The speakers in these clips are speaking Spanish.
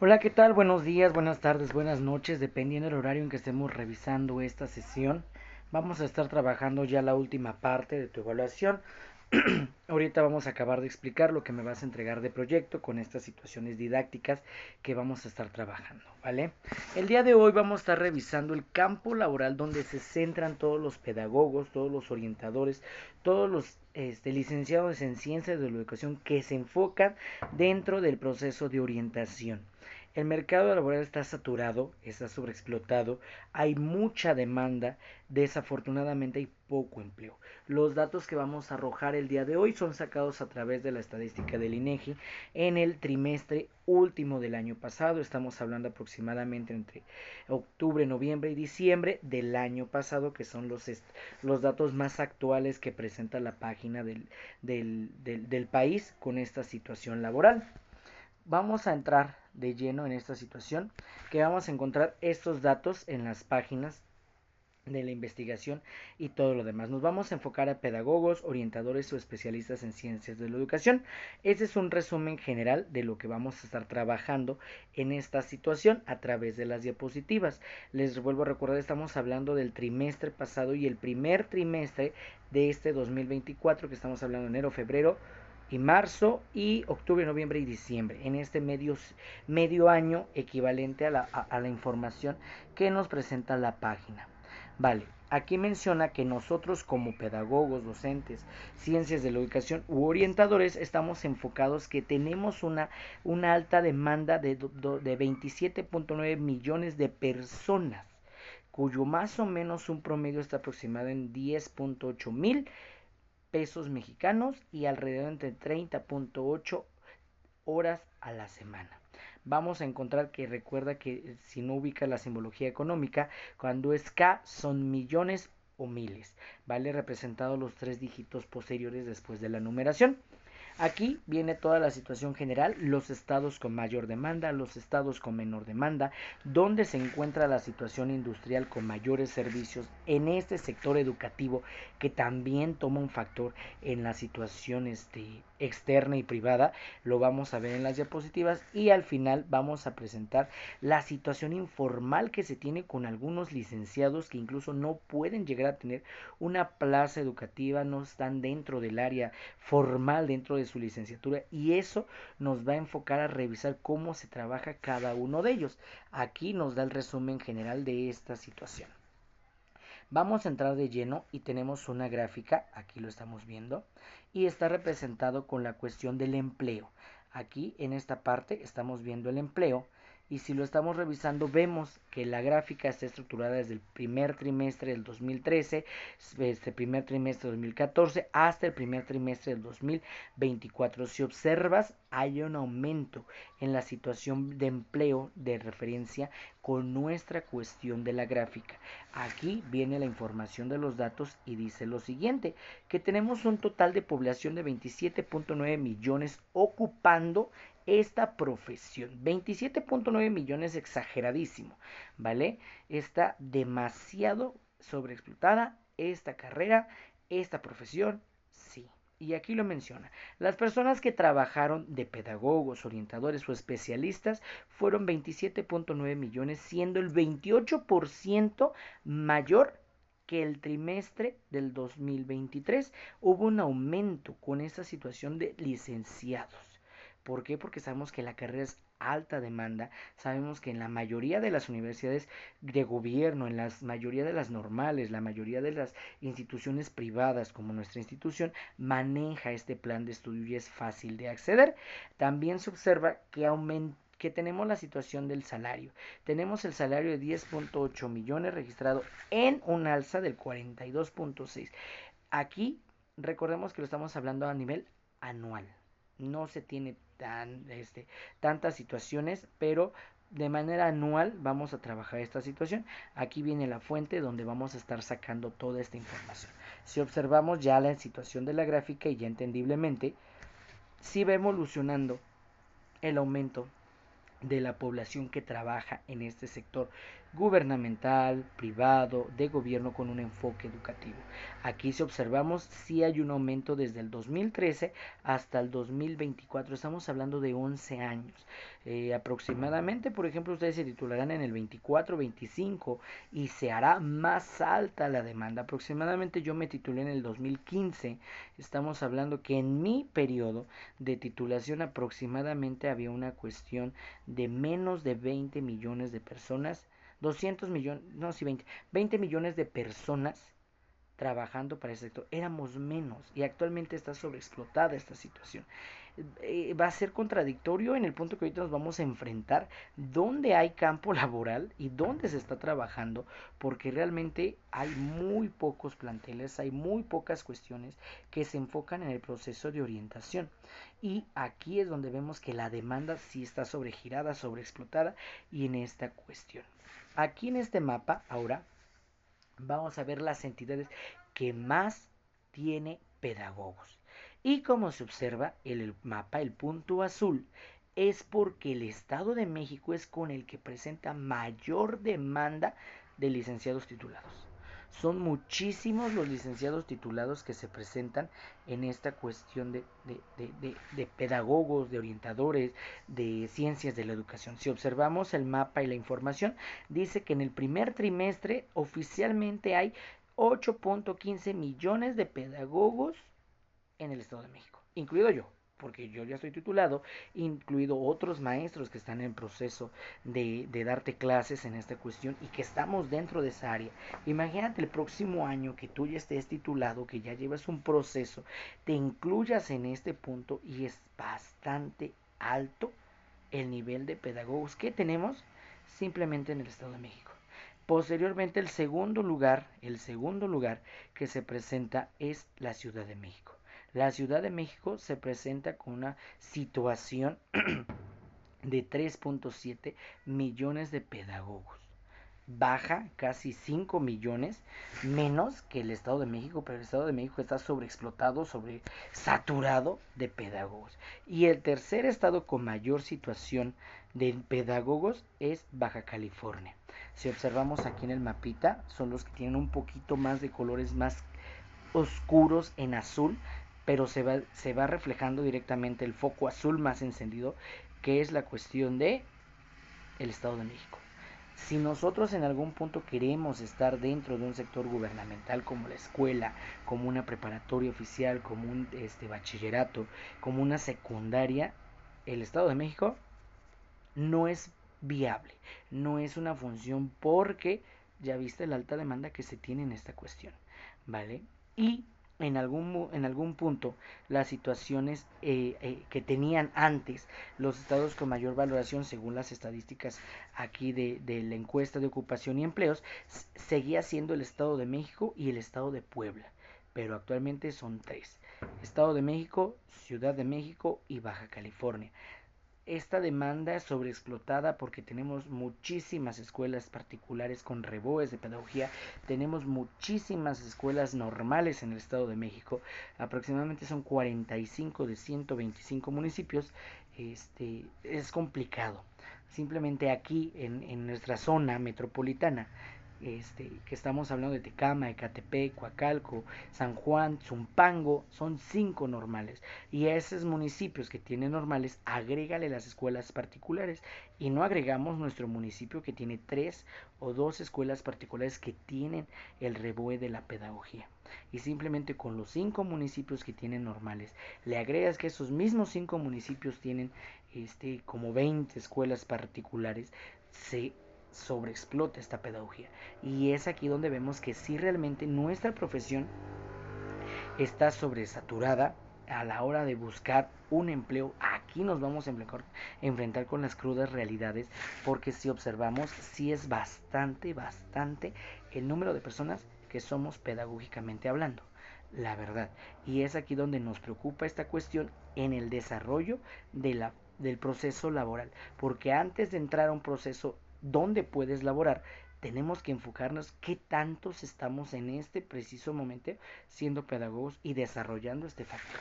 Hola, ¿qué tal? Buenos días, buenas tardes, buenas noches, dependiendo del horario en que estemos revisando esta sesión. Vamos a estar trabajando ya la última parte de tu evaluación. Ahorita vamos a acabar de explicar lo que me vas a entregar de proyecto con estas situaciones didácticas que vamos a estar trabajando, ¿vale? El día de hoy vamos a estar revisando el campo laboral donde se centran todos los pedagogos, todos los orientadores, todos los licenciados en ciencias de la educación que se enfocan dentro del proceso de orientación. El mercado laboral está saturado, está sobreexplotado, hay mucha demanda, desafortunadamente hay poco empleo. Los datos que vamos a arrojar el día de hoy son sacados a través de la estadística del INEGI en el trimestre último del año pasado. Estamos hablando aproximadamente entre octubre, noviembre y diciembre del año pasado, que son los datos más actuales que presenta la página del país con esta situación laboral. Vamos a entrar de lleno en esta situación, que vamos a encontrar estos datos en las páginas de la investigación y todo lo demás. Nos vamos a enfocar a pedagogos, orientadores o especialistas en ciencias de la educación. Este es un resumen general de lo que vamos a estar trabajando en esta situación a través de las diapositivas. Les vuelvo a recordar, estamos hablando del trimestre pasado y el primer trimestre de este 2024, que estamos hablando de enero, febrero y marzo y octubre, noviembre y diciembre, en este medio año equivalente a la información que nos presenta la página. Vale, aquí menciona que nosotros como pedagogos, docentes, ciencias de la educación u orientadores estamos enfocados que tenemos una alta demanda de 27.9 millones de personas, cuyo más o menos un promedio está aproximado en 10.8 mil pesos mexicanos y alrededor entre 30.8 horas a la semana. Vamos a encontrar que recuerda que si no ubica la simbología económica, cuando es K son millones o miles, ¿vale? Representados los tres dígitos posteriores después de la numeración. Aquí viene toda la situación general, los estados con mayor demanda, los estados con menor demanda, dónde se encuentra la situación industrial con mayores servicios en este sector educativo que también toma un factor en la situación externa y privada, lo vamos a ver en las diapositivas y al final vamos a presentar la situación informal que se tiene con algunos licenciados que incluso no pueden llegar a tener una plaza educativa, no están dentro del área formal dentro de su licenciatura y eso nos va a enfocar a revisar cómo se trabaja cada uno de ellos. Aquí nos da el resumen general de esta situación. Vamos a entrar de lleno y tenemos una gráfica, aquí lo estamos viendo, y está representado con la cuestión del empleo. Aquí en esta parte estamos viendo el empleo y si lo estamos revisando vemos que la gráfica está estructurada desde el primer trimestre del 2013, este primer trimestre del 2014 hasta el primer trimestre del 2024. Si observas hay un aumento en la situación de empleo de referencia con nuestra cuestión de la gráfica. Aquí viene la información de los datos y dice lo siguiente, que tenemos un total de población de 27.9 millones ocupando esta profesión. 27.9 millones exageradísimo, ¿vale? Está demasiado sobreexplotada esta carrera, esta profesión, sí. Y aquí lo menciona. Las personas que trabajaron de pedagogos, orientadores o especialistas fueron 27.9 millones, siendo el 28% mayor que el trimestre del 2023. Hubo un aumento con esta situación de licenciados. ¿Por qué? Porque sabemos que la carrera es alta demanda, sabemos que en la mayoría de las universidades de gobierno, en la mayoría de las normales, la mayoría de las instituciones privadas como nuestra institución maneja este plan de estudio y es fácil de acceder. También se observa que tenemos la situación del salario. Tenemos el salario de 10.8 millones registrado en un alza del 42.6. Aquí recordemos que lo estamos hablando a nivel anual. No se tiene tantas situaciones, pero de manera anual vamos a trabajar esta situación. Aquí viene la fuente donde vamos a estar sacando toda esta información. Si observamos ya la situación de la gráfica y ya entendiblemente, si va evolucionando el aumento de la población que trabaja en este sector gubernamental, privado, de gobierno con un enfoque educativo. Aquí si observamos, sí hay un aumento desde el 2013 hasta el 2024, estamos hablando de 11 años. Aproximadamente, por ejemplo, ustedes se titularán en el 24-25 y se hará más alta la demanda. Aproximadamente yo me titulé en el 2015, estamos hablando que en mi periodo de titulación aproximadamente había una cuestión de menos de 20 millones de personas, 200 millones, no, sí, 20 millones de personas trabajando para ese sector. Éramos menos y actualmente está sobreexplotada esta situación. Va a ser contradictorio en el punto que ahorita nos vamos a enfrentar, dónde hay campo laboral y dónde se está trabajando, porque realmente hay muy pocos planteles, hay muy pocas cuestiones que se enfocan en el proceso de orientación. Y aquí es donde vemos que la demanda sí está sobregirada, sobreexplotada y en esta cuestión. Aquí en este mapa, ahora, vamos a ver las entidades que más tiene pedagogos. Y como se observa en el mapa, el punto azul es porque el Estado de México es con el que presenta mayor demanda de licenciados titulados. Son muchísimos los licenciados titulados que se presentan en esta cuestión de pedagogos, de orientadores, de ciencias de la educación. Si observamos el mapa y la información, dice que en el primer trimestre oficialmente hay 8.15 millones de pedagogos en el Estado de México, incluido yo, porque yo ya estoy titulado, incluido otros maestros que están en proceso de darte clases en esta cuestión y que estamos dentro de esa área. Imagínate el próximo año que tú ya estés titulado, que ya llevas un proceso, te incluyas en este punto y es bastante alto el nivel de pedagogos que tenemos simplemente en el Estado de México. Posteriormente el segundo lugar que se presenta es la Ciudad de México. La Ciudad de México se presenta con una situación de 3.7 millones de pedagogos. Baja casi 5 millones menos que el Estado de México, pero el Estado de México está sobreexplotado, sobresaturado de pedagogos. Y el tercer estado con mayor situación de pedagogos es Baja California. Si observamos aquí en el mapita, son los que tienen un poquito más de colores más oscuros en azul, pero se va reflejando directamente el foco azul más encendido, que es la cuestión de el Estado de México. Si nosotros en algún punto queremos estar dentro de un sector gubernamental como la escuela, como una preparatoria oficial, como un bachillerato, como una secundaria, el Estado de México no es viable, no es una función porque ya viste la alta demanda que se tiene en esta cuestión, ¿vale? Y en algún punto las situaciones que tenían antes los estados con mayor valoración según las estadísticas aquí de la encuesta de ocupación y empleos seguía siendo el Estado de México y el Estado de Puebla, pero actualmente son tres: Estado de México, Ciudad de México y Baja California. Esta demanda es sobreexplotada porque tenemos muchísimas escuelas particulares con reboes de pedagogía, tenemos muchísimas escuelas normales en el Estado de México, aproximadamente son 45 de 125 municipios. Es complicado. Simplemente aquí en nuestra zona metropolitana, que estamos hablando de Tecama, Ecatepec, Coacalco, San Juan, Zumpango, son 5 normales. Y a esos municipios que tienen normales, agrégale las escuelas particulares. Y no agregamos nuestro municipio que tiene 3 o 2 escuelas particulares que tienen el reboe de la pedagogía. Y simplemente con los 5 municipios que tienen normales, le agregas que esos mismos 5 municipios tienen como 20 escuelas particulares, se sobreexplota esta pedagogía. Y es aquí donde vemos que sí realmente nuestra profesión está sobresaturada a la hora de buscar un empleo. Aquí nos vamos a enfrentar con las crudas realidades, porque si observamos, sí es bastante el número de personas que somos pedagógicamente hablando, la verdad. Y es aquí donde nos preocupa esta cuestión en el desarrollo del proceso laboral, porque antes de entrar a un proceso donde puedes laborar, tenemos que enfocarnos qué tantos estamos en este preciso momento siendo pedagogos y desarrollando este factor.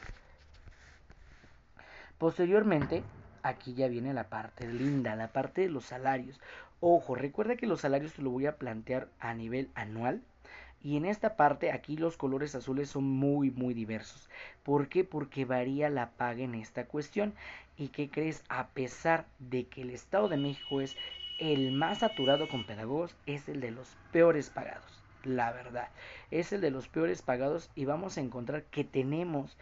Posteriormente, aquí ya viene la parte linda, la parte de los salarios. Ojo, recuerda que los salarios te lo voy a plantear a nivel anual. Y en esta parte, aquí los colores azules son muy diversos. ¿Por qué? Porque varía la paga en esta cuestión. ¿Y qué crees? A pesar de que el Estado de México es el más saturado con pedagogos, es el de los peores pagados. La verdad, es el de los peores pagados y vamos a encontrar que tenemos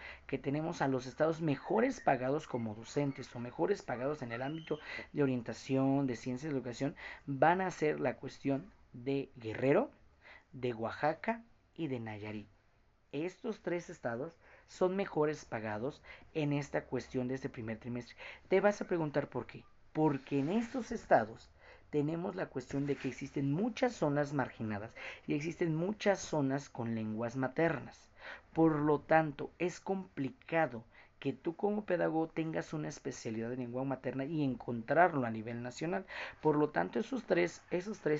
a los estados mejores pagados como docentes o mejores pagados en el ámbito de orientación, de ciencias de educación, van a ser la cuestión de Guerrero, de Oaxaca y de Nayarit. Estos tres estados son mejores pagados en esta cuestión de este primer trimestre. Te vas a preguntar por qué. Porque en estos estados tenemos la cuestión de que existen muchas zonas marginadas y existen muchas zonas con lenguas maternas. Por lo tanto, es complicado que tú como pedagogo tengas una especialidad en lengua materna y encontrarlo a nivel nacional. Por lo tanto, esos tres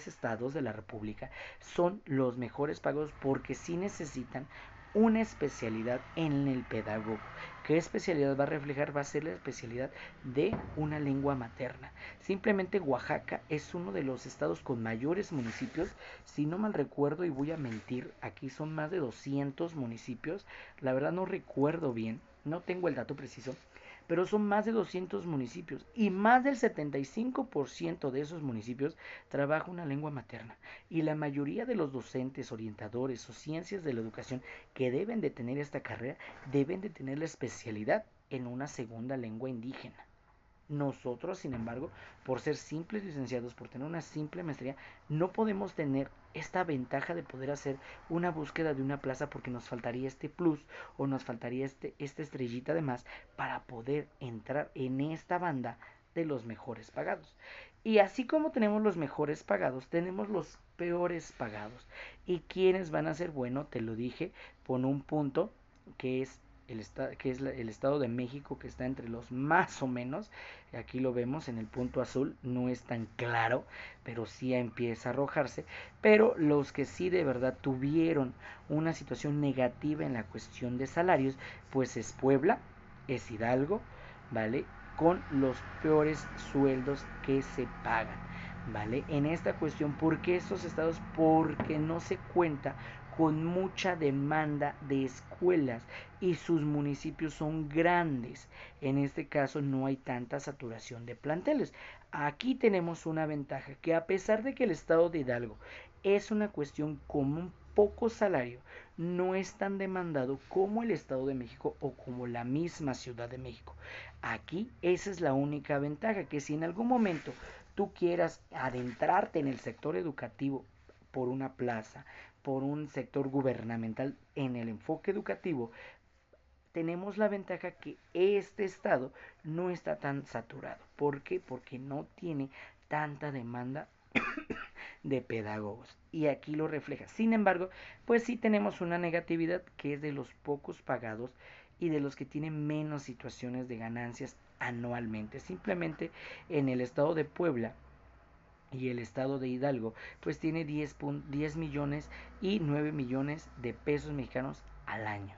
estados de la República son los mejores pagos porque sí necesitan una especialidad en el pedagogo. ¿Qué especialidad va a reflejar? Va a ser la especialidad de una lengua materna. Simplemente Oaxaca es uno de los estados con mayores municipios. Si no mal recuerdo, y voy a mentir, aquí son más de 200 municipios. La verdad no recuerdo bien, no tengo el dato preciso, pero son más de 200 municipios y más del 75% de esos municipios trabaja una lengua materna. Y la mayoría de los docentes, orientadores o ciencias de la educación que deben de tener esta carrera deben de tener la especialidad en una segunda lengua indígena. Nosotros, sin embargo, por ser simples licenciados, por tener una simple maestría, no podemos tener esta ventaja de poder hacer una búsqueda de una plaza porque nos faltaría este plus o nos faltaría esta estrellita de más para poder entrar en esta banda de los mejores pagados. Y así como tenemos los mejores pagados, tenemos los peores pagados. ¿Y quiénes van a ser? Bueno, te lo dije, pon un punto que es el Estado de México, que está entre los más o menos. Aquí lo vemos en el punto azul, no es tan claro, pero sí empieza a arrojarse. Pero los que sí de verdad tuvieron una situación negativa en la cuestión de salarios, pues es Puebla, es Hidalgo, ¿vale? Con los peores sueldos que se pagan, ¿vale? En esta cuestión, ¿por qué estos estados? Porque no se cuenta con mucha demanda de escuelas y sus municipios son grandes. En este caso no hay tanta saturación de planteles. Aquí tenemos una ventaja, que a pesar de que el estado de Hidalgo es una cuestión con un poco salario, no es tan demandado como el Estado de México o como la misma Ciudad de México. Aquí esa es la única ventaja, que si en algún momento tú quieras adentrarte en el sector educativo por una plaza, por un sector gubernamental en el enfoque educativo, tenemos la ventaja que este estado no está tan saturado. ¿Por qué? Porque no tiene tanta demanda de pedagogos. Y aquí lo refleja. Sin embargo, pues sí tenemos una negatividad que es de los pocos pagados y de los que tienen menos situaciones de ganancias anualmente. Simplemente en el estado de Puebla y el estado de Hidalgo, pues tiene 10 millones y 9 millones de pesos mexicanos al año.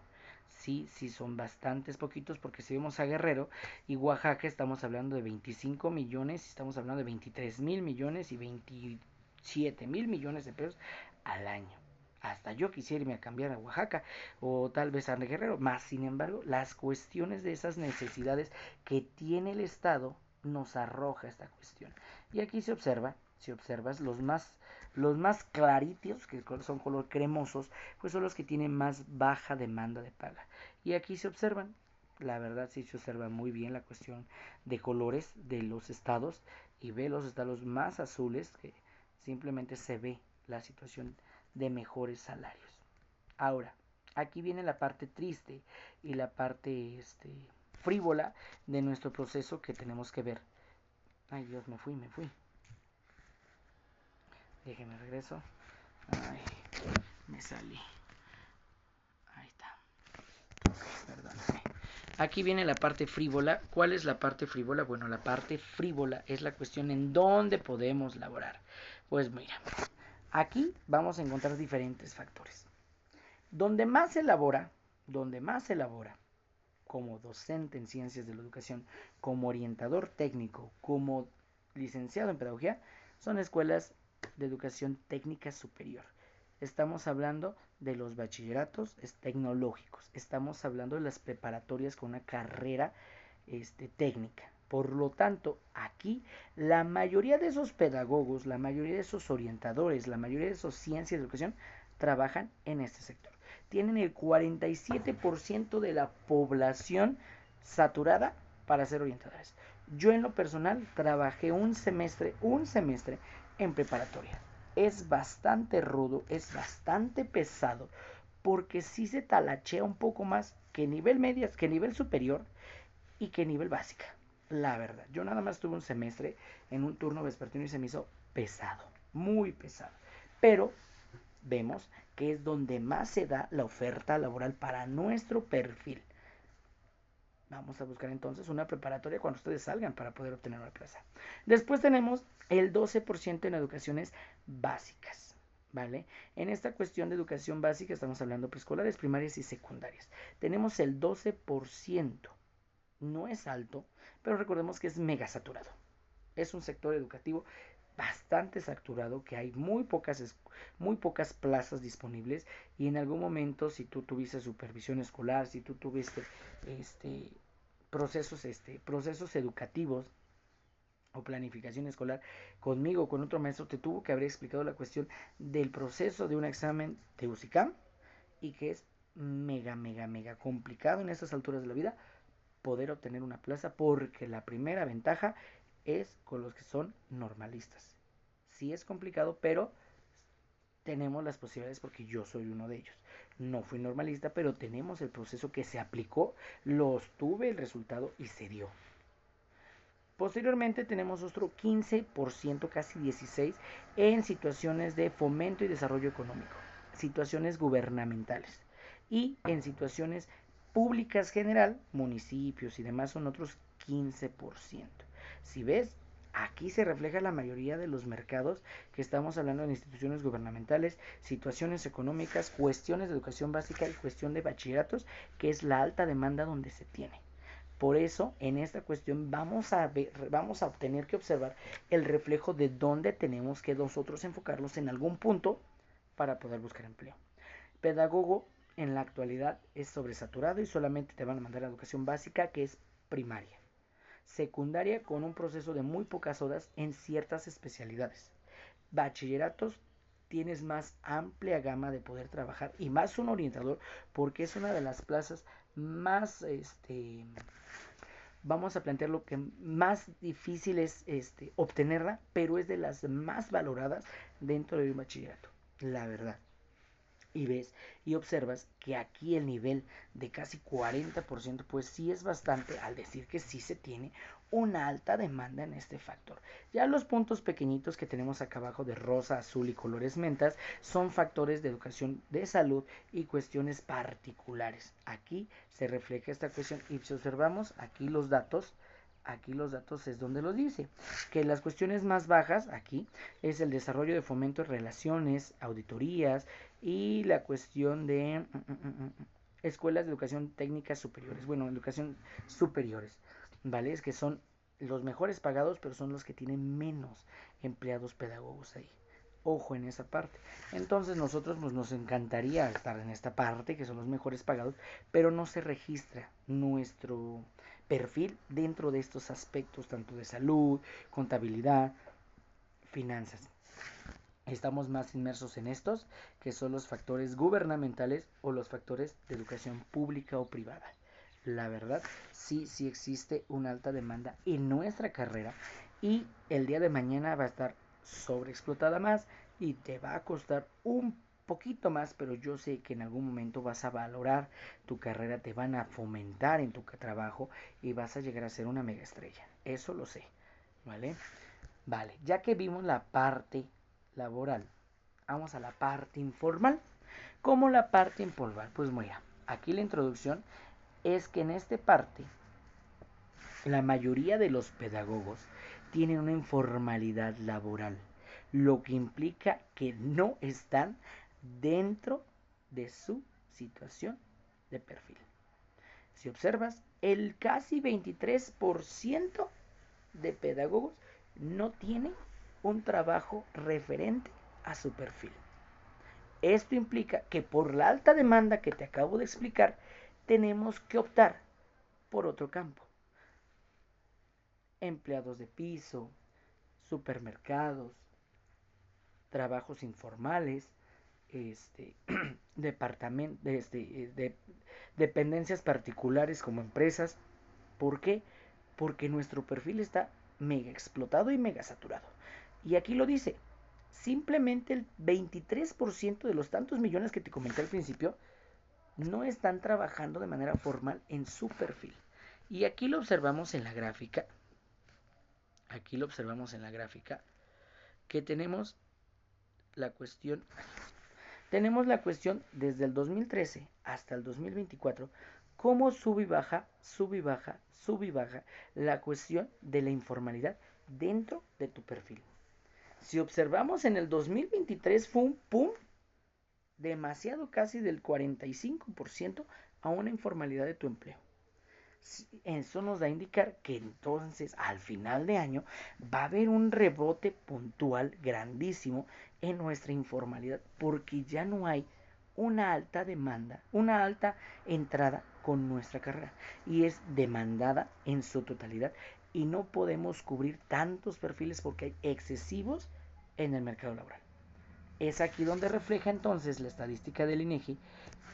Sí, sí son bastantes poquitos, porque si vemos a Guerrero y Oaxaca estamos hablando de 25 millones, estamos hablando de 23,000 millones y 27,000 millones de pesos al año. Hasta yo quisiera irme a cambiar a Oaxaca o tal vez a Guerrero, más sin embargo las cuestiones de esas necesidades que tiene el Estado nos arroja esta cuestión. Y aquí se observa, si observas, los más claritos, que son color cremosos, pues son los que tienen más baja demanda de paga. Y aquí se observan, la verdad sí se observa muy bien la cuestión de colores de los estados, y ve los estados más azules que simplemente se ve la situación de mejores salarios. Ahora, aquí viene la parte triste y la parte frívola de nuestro proceso que tenemos que ver. Ay Dios, me fui. Déjeme regreso. Ay, me salí. Ahí está. Perdóname. Aquí viene la parte frívola. ¿Cuál es la parte frívola? Bueno, la parte frívola es la cuestión en dónde podemos laborar. Pues mira, aquí vamos a encontrar diferentes factores. Donde más se elabora, como docente en ciencias de la educación, como orientador técnico, como licenciado en pedagogía, son escuelas de educación técnica superior. Estamos hablando de los bachilleratos tecnológicos, estamos hablando de las preparatorias con una carrera técnica. Por lo tanto, aquí la mayoría de esos pedagogos, la mayoría de esos orientadores, la mayoría de esos ciencias de educación trabajan en este sector. Tienen el 47% de la población saturada para ser orientadores. Yo en lo personal trabajé un semestre en preparatoria. Es bastante rudo, es bastante pesado, porque sí se talachea un poco más que nivel medias, que nivel superior y que nivel básica. La verdad, yo nada más tuve un semestre en un turno vespertino y se me hizo pesado, muy pesado. Pero vemos que es donde más se da la oferta laboral para nuestro perfil. Vamos a buscar entonces una preparatoria cuando ustedes salgan para poder obtener una plaza. Después tenemos el 12% en educaciones básicas, ¿vale? En esta cuestión de educación básica estamos hablando preescolares, primarias y secundarias. Tenemos el 12%. No es alto, pero recordemos que es mega saturado. Es un sector educativo bastante saturado, que hay muy pocas plazas disponibles, y en algún momento si tú tuviste supervisión escolar, si tú tuviste este procesos educativos o planificación escolar conmigo o con otro maestro, te tuvo que haber explicado la cuestión del proceso de un examen de UCICAM, y que es mega complicado en estas alturas de la vida poder obtener una plaza, porque la primera ventaja es con los que son normalistas. Sí es complicado, pero tenemos las posibilidades porque yo soy uno de ellos. No fui normalista, pero tenemos el proceso que se aplicó, los tuve el resultado y se dio. Posteriormente tenemos otro 15%, casi 16%, en situaciones de fomento y desarrollo económico, situaciones gubernamentales, y en situaciones públicas general, municipios y demás son otros 15%. Si ves, aquí se refleja la mayoría de los mercados que estamos hablando de instituciones gubernamentales, situaciones económicas, cuestiones de educación básica y cuestión de bachilleratos, que es la alta demanda donde se tiene. Por eso, en esta cuestión vamos a tener que observar el reflejo de dónde tenemos que nosotros enfocarnos en algún punto para poder buscar empleo. Pedagogo en la actualidad es sobresaturado y solamente te van a mandar a educación básica, que es primaria. Secundaria con un proceso de muy pocas horas en ciertas especialidades. Bachilleratos tienes más amplia gama de poder trabajar y más un orientador, porque es una de las plazas más vamos a plantear lo que más difícil es obtenerla, pero es de las más valoradas dentro de un bachillerato, la verdad. Y ves y observas que aquí el nivel de casi 40% pues sí es bastante, al decir que sí se tiene una alta demanda en este factor. Ya los puntos pequeñitos que tenemos acá abajo de rosa, azul y colores mentas son factores de educación de salud y cuestiones particulares. Aquí se refleja esta cuestión y si observamos aquí los datos es donde lo dice, que las cuestiones más bajas aquí es el desarrollo de fomento de relaciones, auditorías y la cuestión de escuelas de educación técnica superiores, bueno, educación superiores, ¿vale? Es que son los mejores pagados, pero son los que tienen menos empleados pedagogos ahí. Ojo en esa parte. Entonces nosotros pues, nos encantaría estar en esta parte, que son los mejores pagados, pero no se registra nuestro perfil dentro de estos aspectos, tanto de salud, contabilidad, finanzas. Estamos más inmersos en estos, que son los factores gubernamentales o los factores de educación pública o privada. La verdad, sí existe una alta demanda en nuestra carrera, y el día de mañana va a estar sobreexplotada más y te va a costar un poquito más, pero yo sé que en algún momento vas a valorar tu carrera, te van a fomentar en tu trabajo y vas a llegar a ser una mega estrella. Eso lo sé, ¿vale? Vale, ya que vimos la parte laboral, vamos a la parte informal. ¿Cómo la parte informal? Pues mira, aquí la introducción es que en esta parte la mayoría de los pedagogos tienen una informalidad laboral, lo que implica que no están dentro de su situación de perfil. Si observas, el casi 23% de pedagogos no tiene un trabajo referente a su perfil. Esto implica que por la alta demanda que te acabo de explicar, tenemos que optar por otro campo. Empleados de piso, supermercados, trabajos informales, dependencias particulares como empresas. ¿Por qué? Porque nuestro perfil está mega explotado y mega saturado. Y aquí lo dice, simplemente el 23% de los tantos millones que te comenté al principio no están trabajando de manera formal en su perfil. Y aquí lo observamos en la gráfica. Aquí lo observamos en la gráfica que tenemos la cuestión. Tenemos la cuestión desde el 2013 hasta el 2024, cómo sube y baja, sube y baja, sube y baja la cuestión de la informalidad dentro de tu perfil. Si observamos en el 2023 fue un pum demasiado, casi del 45% a una informalidad de tu empleo. Eso nos da a indicar que entonces al final de año va a haber un rebote puntual grandísimo en nuestra informalidad porque ya no hay una alta demanda, una alta entrada con nuestra carrera y es demandada en su totalidad y no podemos cubrir tantos perfiles porque hay excesivos en el mercado laboral. Es aquí donde refleja entonces la estadística del INEGI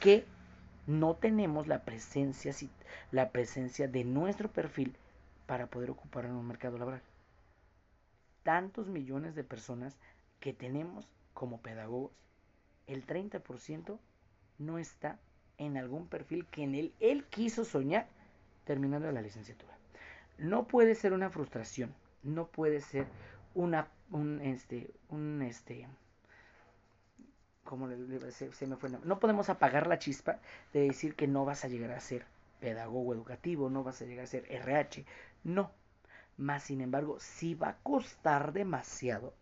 que no tenemos la presencia de nuestro perfil para poder ocupar en un mercado laboral. Tantos millones de personas que tenemos como pedagogos, el 30% no está en algún perfil que en él quiso soñar terminando la licenciatura. No puede ser una frustración, no puede ser no podemos apagar la chispa de decir que no vas a llegar a ser pedagogo educativo, no vas a llegar a ser RH, no. Más sin embargo, sí va a costar demasiado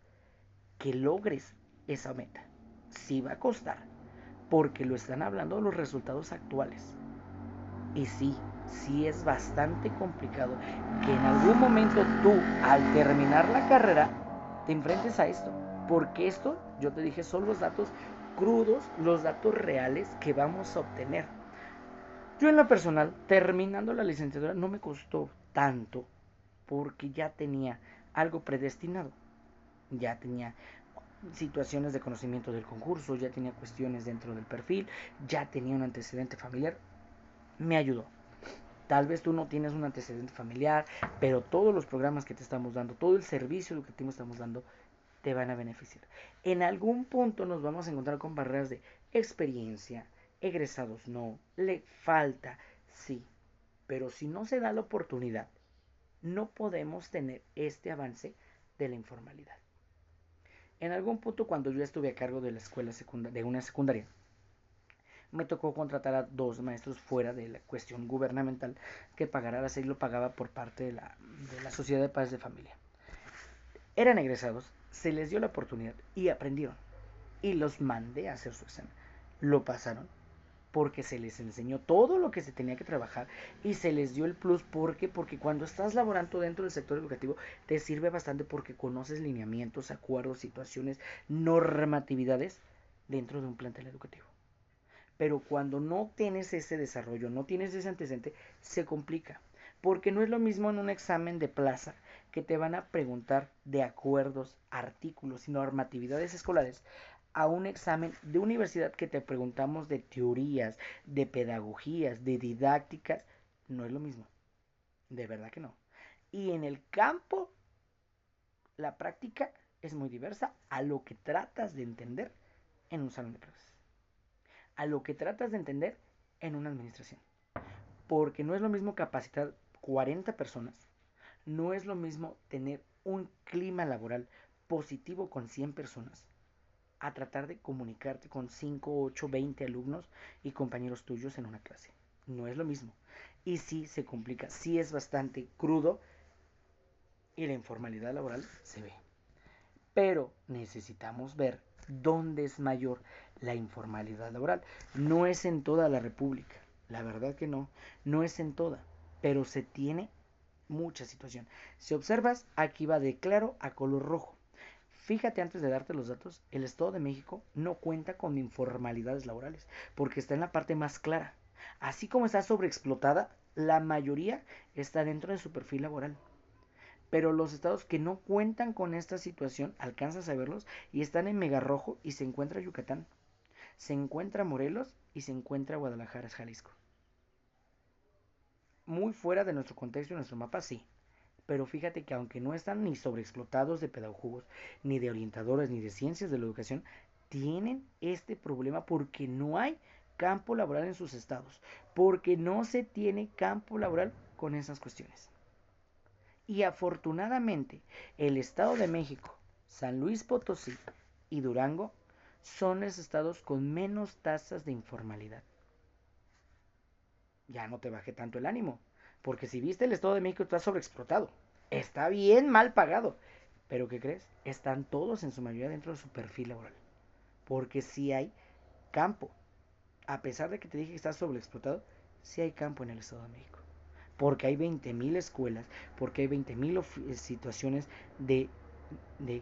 que logres esa meta. Sí va a costar, porque lo están hablando los resultados actuales. Y sí es bastante complicado que en algún momento tú, al terminar la carrera, te enfrentes a esto. Porque esto, yo te dije, son los datos crudos, los datos reales que vamos a obtener. Yo en lo personal, terminando la licenciatura, no me costó tanto porque ya tenía algo predestinado. Ya tenía situaciones de conocimiento del concurso, ya tenía cuestiones dentro del perfil, ya tenía un antecedente familiar. Me ayudó. Tal vez tú no tienes un antecedente familiar, pero todos los programas que te estamos dando, todo el servicio educativo que estamos dando, te van a beneficiar. En algún punto nos vamos a encontrar con barreras de experiencia, egresados no, le falta, sí, pero si no se da la oportunidad, no podemos tener este avance de la informalidad. En algún punto cuando yo estuve a cargo de la escuela de una secundaria, me tocó contratar a 2 maestros fuera de la cuestión gubernamental que pagara la SEI, lo pagaba por parte de la Sociedad de Padres de Familia. Eran egresados, se les dio la oportunidad y aprendieron. Y los mandé a hacer su examen. Lo pasaron porque se les enseñó todo lo que se tenía que trabajar y se les dio el plus. Porque cuando estás laborando dentro del sector educativo te sirve bastante porque conoces lineamientos, acuerdos, situaciones, normatividades dentro de un plantel educativo. Pero cuando no tienes ese desarrollo, no tienes ese antecedente, se complica. Porque no es lo mismo en un examen de plaza que te van a preguntar de acuerdos, artículos y normatividades escolares a un examen de universidad que te preguntamos de teorías, de pedagogías, de didácticas. No es lo mismo. De verdad que no. Y en el campo, la práctica es muy diversa a lo que tratas de entender en un salón de clases. A lo que tratas de entender en una administración. Porque no es lo mismo capacitar 40 personas, no es lo mismo tener un clima laboral positivo con 100 personas, a tratar de comunicarte con 5, 8, 20 alumnos y compañeros tuyos en una clase. No es lo mismo. Y sí se complica, sí es bastante crudo y la informalidad laboral se ve. Pero necesitamos ver dónde es mayor la informalidad laboral. No es en toda la República, la verdad que no, no es en toda. pero se tiene mucha situación. Si observas, aquí va de claro a color rojo. Fíjate antes de darte los datos, el Estado de México no cuenta con informalidades laborales, porque está en la parte más clara. Así como está sobreexplotada, la mayoría está dentro de su perfil laboral. Pero los estados que no cuentan con esta situación, alcanzas a verlos y están en mega rojo y se encuentra Yucatán, se encuentra Morelos y se encuentra Guadalajara, Jalisco. Muy fuera de nuestro contexto y nuestro mapa, sí. Pero fíjate que aunque no están ni sobreexplotados de pedagogos, ni de orientadores, ni de ciencias de la educación, tienen este problema porque no hay campo laboral en sus estados, porque no se tiene campo laboral con esas cuestiones. Y afortunadamente, el Estado de México, San Luis Potosí y Durango son los estados con menos tasas de informalidad. Ya no te baje tanto el ánimo, porque si viste el Estado de México está sobreexplotado, está bien mal pagado, pero ¿qué crees? Están todos en su mayoría dentro de su perfil laboral, porque si hay campo, a pesar de que te dije que está sobreexplotado, sí hay campo en el Estado de México, porque hay 20,000 escuelas, porque hay 20,000 situaciones de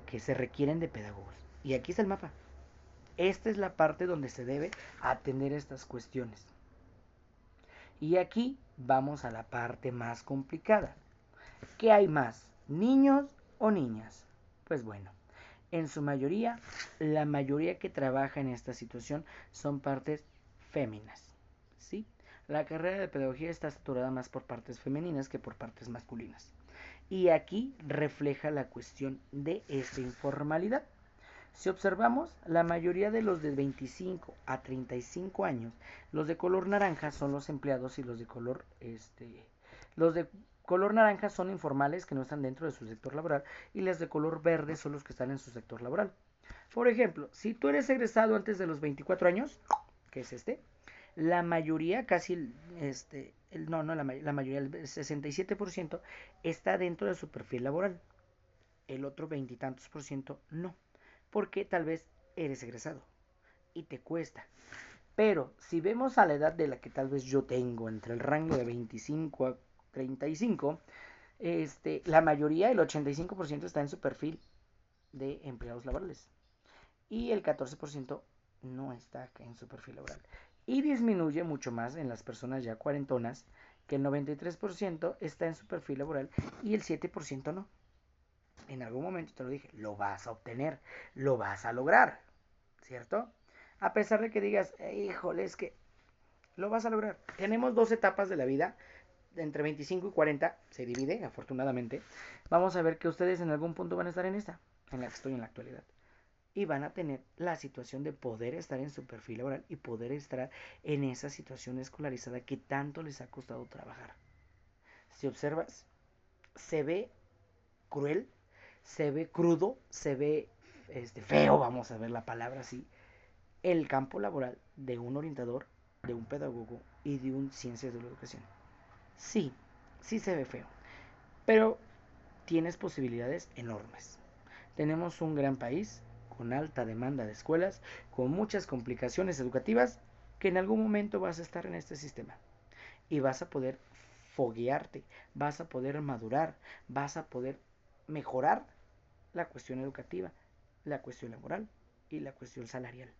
que se requieren de pedagogos. Y aquí está el mapa. Esta es la parte donde se debe atender estas cuestiones. Y aquí vamos a la parte más complicada. ¿Qué hay más? ¿Niños o niñas? Pues bueno, en su mayoría, la mayoría que trabaja en esta situación son partes féminas. ¿Sí? La carrera de pedagogía está saturada más por partes femeninas que por partes masculinas. Y aquí refleja la cuestión de esta informalidad. Si observamos, la mayoría de los de 25 a 35 años, los de color naranja son los empleados y los de color naranja son informales que no están dentro de su sector laboral y los de color verde son los que están en su sector laboral. Por ejemplo, si tú eres egresado antes de los 24 años, que es la mayoría, casi la mayoría, el 67% está dentro de su perfil laboral. El otro veintitantos por ciento no, porque tal vez eres egresado y te cuesta. Pero si vemos a la edad de la que tal vez yo tengo, entre el rango de 25 a 35, la mayoría, el 85% está en su perfil de empleados laborales y el 14% no está en su perfil laboral. Y disminuye mucho más en las personas ya cuarentonas, que el 93% está en su perfil laboral y el 7% no. En algún momento te lo dije, lo vas a obtener, lo vas a lograr, ¿cierto? A pesar de que digas, híjole, es que lo vas a lograr. Tenemos dos etapas de la vida, entre 25 y 40, se divide, afortunadamente. Vamos a ver que ustedes en algún punto van a estar en esta, en la que estoy en la actualidad. Y van a tener la situación de poder estar en su perfil laboral y poder estar en esa situación escolarizada que tanto les ha costado trabajar. Si observas, se ve cruel, se ve crudo, se ve feo, vamos a ver la palabra así, el campo laboral de un orientador, de un pedagogo y de un ciencias de la educación. Sí, sí se ve feo, pero tienes posibilidades enormes. Tenemos un gran país con alta demanda de escuelas, con muchas complicaciones educativas, que en algún momento vas a estar en este sistema y vas a poder foguearte, vas a poder madurar, vas a poder mejorar la cuestión educativa, la cuestión laboral y la cuestión salarial.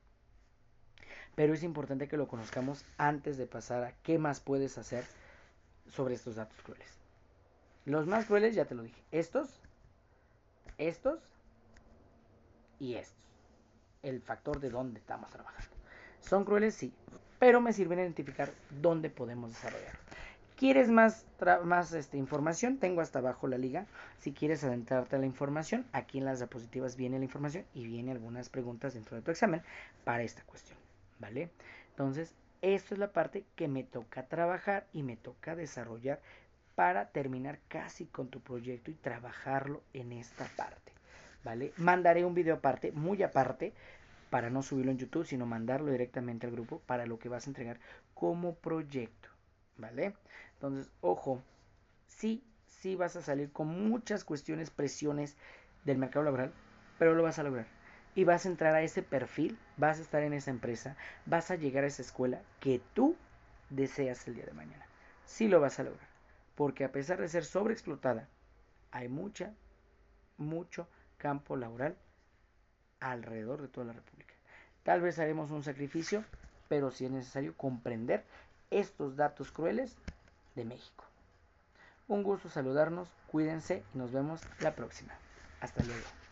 Pero es importante que lo conozcamos antes de pasar a qué más puedes hacer sobre estos datos crueles. Los más crueles ya te lo dije, estos y estos. El factor de dónde estamos trabajando. Son crueles, sí, pero me sirven a identificar dónde podemos desarrollar. ¿Quieres más información? Tengo hasta abajo la liga. Si quieres adentrarte a la información, aquí en las diapositivas viene la información y viene algunas preguntas dentro de tu examen para esta cuestión, ¿vale? Entonces, esto es la parte que me toca trabajar y me toca desarrollar para terminar casi con tu proyecto y trabajarlo en esta parte, ¿vale? Mandaré un video aparte, muy aparte, para no subirlo en YouTube, sino mandarlo directamente al grupo para lo que vas a entregar como proyecto, ¿vale? Entonces, ojo, sí, sí vas a salir con muchas cuestiones, presiones del mercado laboral, pero lo vas a lograr. Y vas a entrar a ese perfil, vas a estar en esa empresa, vas a llegar a esa escuela que tú deseas el día de mañana. Sí lo vas a lograr. porque a pesar de ser sobreexplotada, hay mucho campo laboral alrededor de toda la República. Tal vez haremos un sacrificio, pero sí es necesario comprender estos datos crueles de México. Un gusto saludarnos, cuídense y nos vemos la próxima. Hasta luego.